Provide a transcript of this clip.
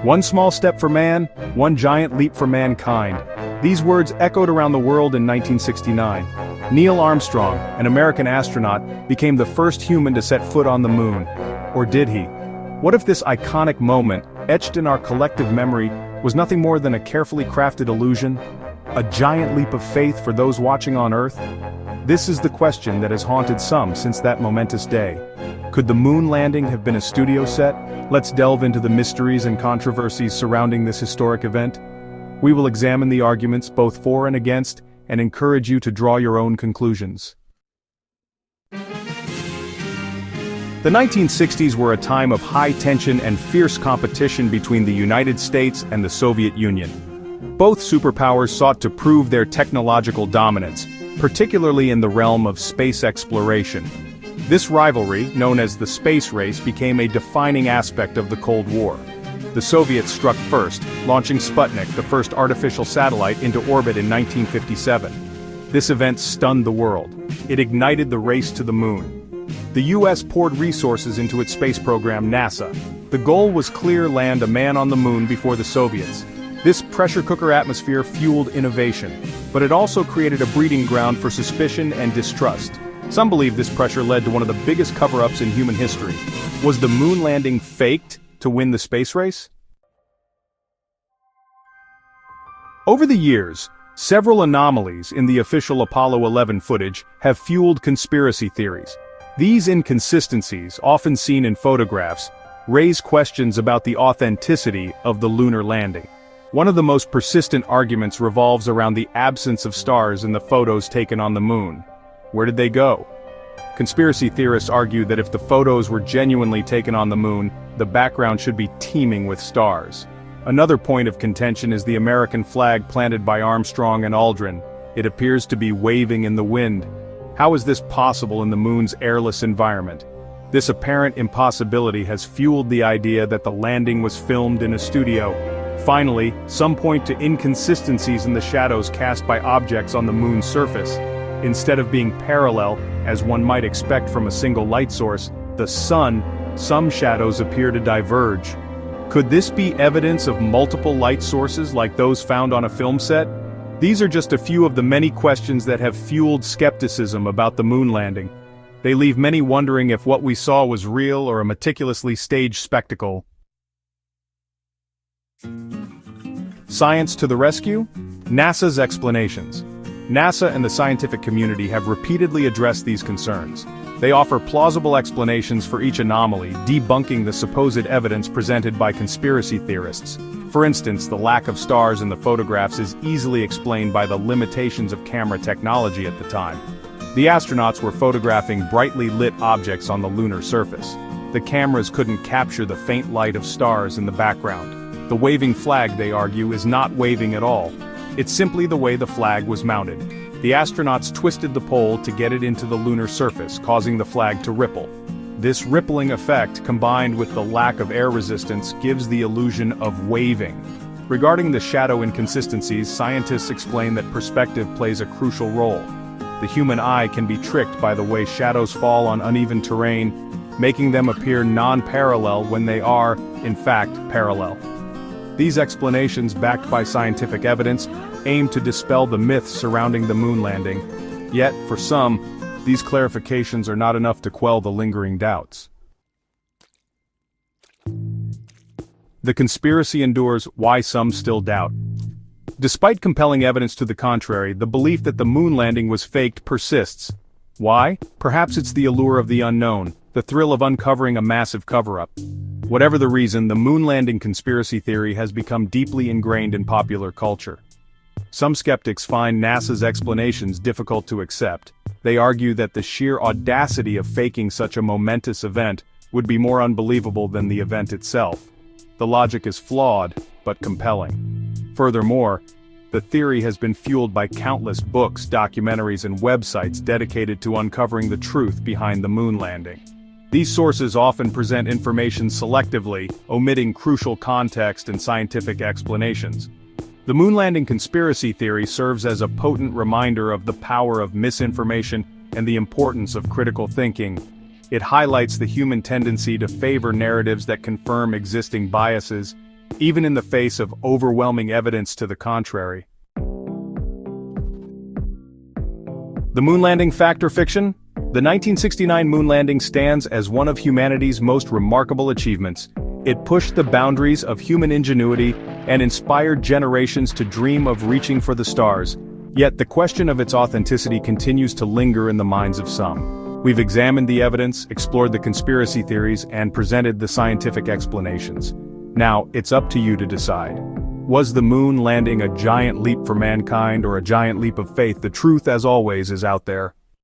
One small step for man, one giant leap for mankind. These words echoed around the world in 1969. Neil Armstrong, an American astronaut, became the first human to set foot on the moon. Or did he? What if this iconic moment, etched in our collective memory, was nothing more than a carefully crafted illusion? A giant leap of faith for those watching on Earth? This is the question that has haunted some since that momentous day. Could the moon landing have been a studio set? Let's delve into the mysteries and controversies surrounding this historic event. We will examine the arguments both for and against, and encourage you to draw your own conclusions. The 1960s were a time of high tension and fierce competition between the United States and the Soviet Union. Both superpowers sought to prove their technological dominance, particularly in the realm of space exploration. This rivalry, known as the space race, became a defining aspect of the Cold War. The Soviets struck first, launching Sputnik, the first artificial satellite, into orbit in 1957. This event stunned the world. It ignited the race to the moon. The US poured resources into its space program, NASA. The goal was clear: land a man on the moon before the Soviets. This pressure cooker atmosphere fueled innovation, but it also created a breeding ground for suspicion and distrust. Some believe this pressure led to one of the biggest cover-ups in human history. Was the moon landing faked to win the space race? Over the years, several anomalies in the official Apollo 11 footage have fueled conspiracy theories. These inconsistencies, often seen in photographs, raise questions about the authenticity of the lunar landing. One of the most persistent arguments revolves around the absence of stars in the photos taken on the moon. Where did they go? Conspiracy theorists argue that if the photos were genuinely taken on the moon, the background should be teeming with stars. Another point of contention is the American flag planted by Armstrong and Aldrin. It appears to be waving in the wind. How is this possible in the moon's airless environment? This apparent impossibility has fueled the idea that the landing was filmed in a studio. Finally, some point to inconsistencies in the shadows cast by objects on the moon's surface. Instead of being parallel, as one might expect from a single light source, the sun, some shadows appear to diverge. Could this be evidence of multiple light sources like those found on a film set? These are just a few of the many questions that have fueled skepticism about the moon landing. They leave many wondering if what we saw was real or a meticulously staged spectacle. Science to the rescue? NASA's explanations. NASA and the scientific community have repeatedly addressed these concerns. They offer plausible explanations for each anomaly, debunking the supposed evidence presented by conspiracy theorists. For instance, the lack of stars in the photographs is easily explained by the limitations of camera technology at the time. The astronauts were photographing brightly lit objects on the lunar surface. The cameras couldn't capture the faint light of stars in the background. The waving flag, they argue, is not waving at all. It's simply the way the flag was mounted. The astronauts twisted the pole to get it into the lunar surface, causing the flag to ripple. This rippling effect, combined with the lack of air resistance, gives the illusion of waving. Regarding the shadow inconsistencies, scientists explain that perspective plays a crucial role. The human eye can be tricked by the way shadows fall on uneven terrain, making them appear non-parallel when they are, in fact, parallel. These explanations, backed by scientific evidence, aim to dispel the myths surrounding the moon landing. Yet, for some, these clarifications are not enough to quell the lingering doubts. The conspiracy endures. Why some still doubt. Despite compelling evidence to the contrary, the belief that the moon landing was faked persists. Why? Perhaps it's the allure of the unknown, the thrill of uncovering a massive cover-up. Whatever the reason, the moon landing conspiracy theory has become deeply ingrained in popular culture. Some skeptics find NASA's explanations difficult to accept. They argue that the sheer audacity of faking such a momentous event would be more unbelievable than the event itself. The logic is flawed, but compelling. Furthermore, the theory has been fueled by countless books, documentaries, and websites dedicated to uncovering the truth behind the moon landing. These sources often present information selectively, omitting crucial context and scientific explanations. The moon landing conspiracy theory serves as a potent reminder of the power of misinformation and the importance of critical thinking. It highlights the human tendency to favor narratives that confirm existing biases, even in the face of overwhelming evidence to the contrary. The moon landing fact or fiction? The 1969 moon landing stands as one of humanity's most remarkable achievements. It pushed the boundaries of human ingenuity and inspired generations to dream of reaching for the stars. Yet the question of its authenticity continues to linger in the minds of some. We've examined the evidence, explored the conspiracy theories, and presented the scientific explanations. Now, it's up to you to decide. Was the moon landing a giant leap for mankind or a giant leap of faith? The truth, as always, is out there.